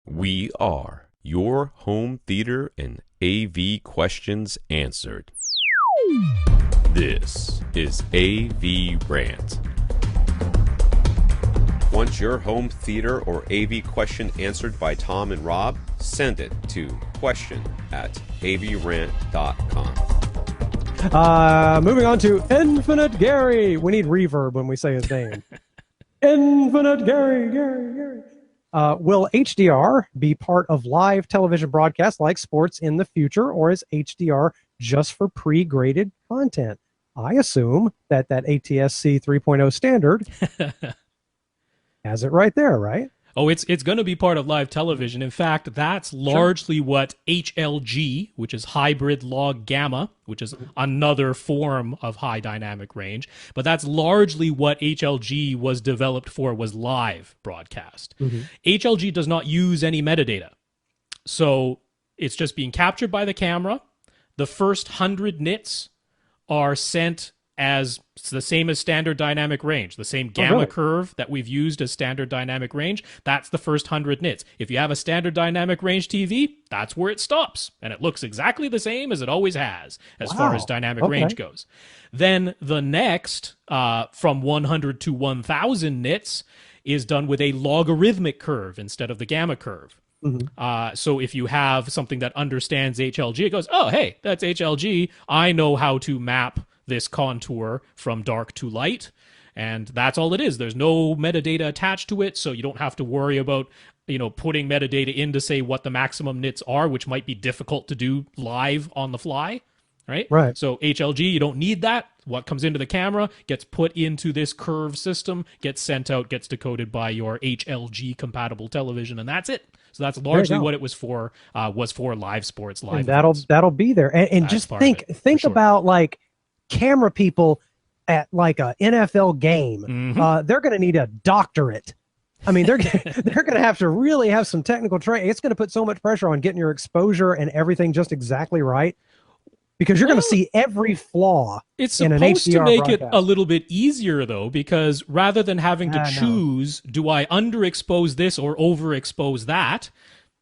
We are your home theater and AV questions answered. This is AVRant. Want your home theater or AV question answered by Tom and Rob? Send it to question@avrant.com. Moving on to Infinite Gary. We need reverb when we say his name. Infinite Gary. Will HDR be part of live television broadcasts like sports in the future, or is HDR just for pre-graded content? I assume that ATSC 3.0 standard has it right there, right? Oh, it's going to be part of live television. In fact, that's largely what HLG, which is hybrid log gamma, which is another form of high dynamic range, but that's largely what HLG was developed for, was live broadcast. HLG does not use any metadata. So it's just being captured by the camera. The first 100 nits are sent as the same as standard dynamic range, the same gamma curve that we've used as standard dynamic range. That's the first 100 nits. If you have a standard dynamic range TV, that's where it stops. And it looks exactly the same as it always has as far as dynamic range goes. Then the next, from 100 to 1000 nits, is done with a logarithmic curve instead of the gamma curve. So if you have something that understands HLG, it goes, oh, hey, that's HLG. I know how to map this contour from dark to light, and that's all it is. There's no metadata attached to it, so you don't have to worry about, putting metadata in to say what the maximum nits are, which might be difficult to do live on the fly, right? So HLG, you don't need that. What comes into the camera gets put into this curve system, gets sent out, gets decoded by your HLG compatible television, and that's it. So that's largely what it was for live sports, live. And that'll be there. And just think about like camera people at like a NFL game. They're going to need a doctorate. I mean, they're going to have to really have some technical training. It's going to put so much pressure on getting your exposure and everything just exactly right, because you're going to see every flaw. It's supposed to make it a little bit easier, though, because rather than having to choose, do I underexpose this or overexpose that,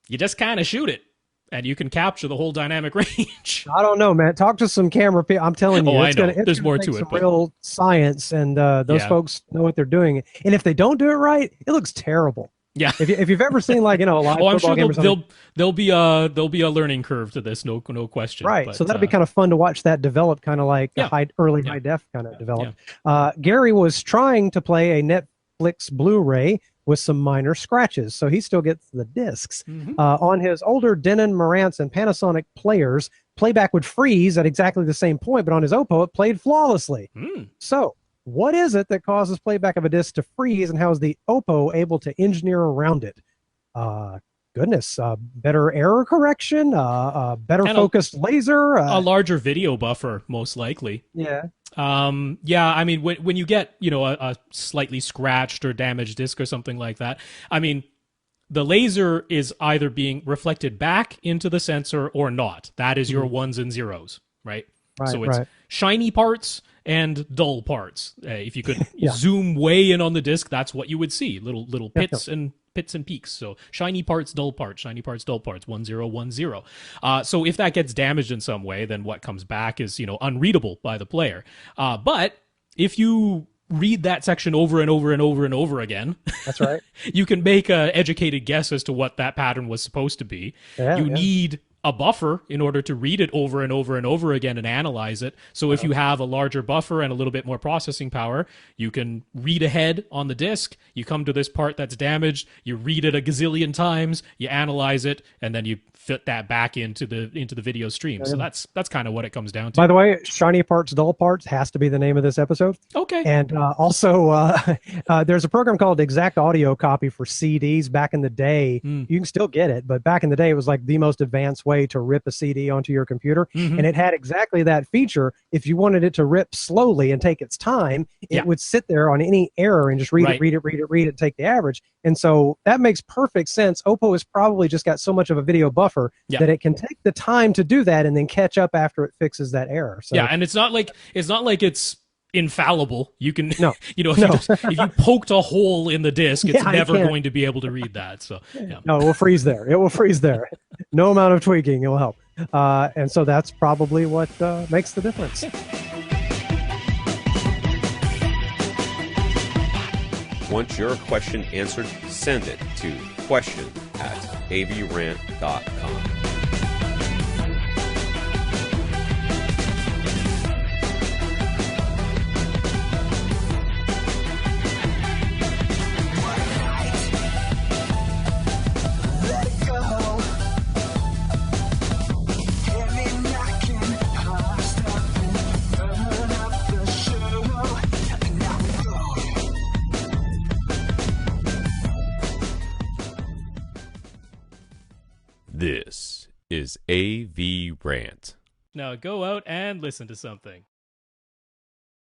you just kind of shoot it. And you can capture the whole dynamic range. I don't know, man. Talk to some camera people. I'm telling you, there's more to it. But real science, and those folks know what they're doing. And if they don't do it right, it looks terrible. Yeah. If you've ever seen like a live football game or something, there'll be a learning curve to this, no question. Right. But, so that'll be kind of fun to watch that develop, kind of like early high def kind of develop. Gary was trying to play a Netflix Blu-ray with some minor scratches, so he still gets the discs. On his older Denon, Marantz, and Panasonic players, playback would freeze at exactly the same point, but on his Oppo, it played flawlessly. So what is it that causes playback of a disc to freeze, and how is the Oppo able to engineer around it? Better error correction, better focused laser, a larger video buffer, most likely. I mean, when you get, a slightly scratched or damaged disc or something like that, I mean, the laser is either being reflected back into the sensor or not. That is your ones and zeros, right? So it's shiny parts and dull parts. If you could zoom way in on the disc, that's what you would see. Little pits and peaks. So shiny parts, dull parts, 1010. So if that gets damaged in some way, then what comes back is, unreadable by the player. But if you read that section over and over and over and over again, that's right, you can make an educated guess as to what that pattern was supposed to be. You need a buffer in order to read it over and over and over again and analyze it. So if you have a larger buffer and a little bit more processing power, you can read ahead on the disk. You come to this part that's damaged, you read it a gazillion times, you analyze it, and then you fit that back into the video stream. So that's kind of what it comes down to. By the way, shiny parts, dull parts has to be the name of this episode. Okay. And also, there's a program called Exact Audio Copy for CDs. Back in the day, you can still get it, but back in the day, it was like the most advanced way to rip a CD onto your computer. And it had exactly that feature. If you wanted it to rip slowly and take its time, it would sit there on any error and just read it, take the average. And so that makes perfect sense. Oppo has probably just got so much of a video buffer that it can take the time to do that and then catch up after it fixes that error. So and it's not like it's infallible. You can, No. if you poked a hole in the disc, it's Yeah, never going to be able to read that. So, yeah. No, it will freeze there. It will freeze there. No amount of tweaking will help. And so that's probably what makes the difference. Want your question answered? Send it to question@avrant.com. This is AVRant. Now go out and listen to something.